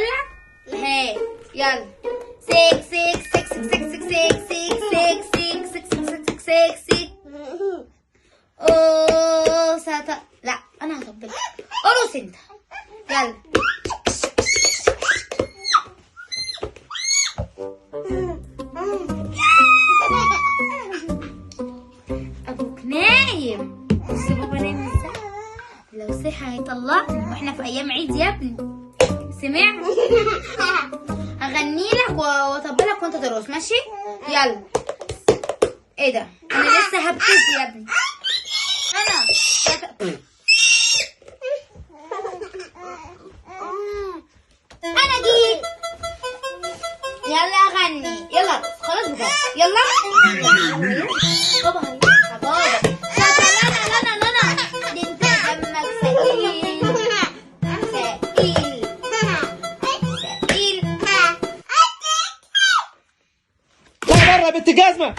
يلا هي يلا 6 6 6 6 6 6 6 6 6 اوه لا انا هطبل ارقص انت يلا ابوك نايم. بص بابا نايم ازاي، لو صحي هيطلعني واحنا في ايام عيد يا ابني. سمع؟ هغني لك واطبلك وانت ترقص ماشي؟ يلا. ايه ده؟ انا لسه هبتز يا ابني. انا جيت. يلا اغني يلا خلاص بجد يلا. بابا بابا لا دي انت دمك ثقيل ثقيل ثقيل. طلع بره يا بنت جزمه.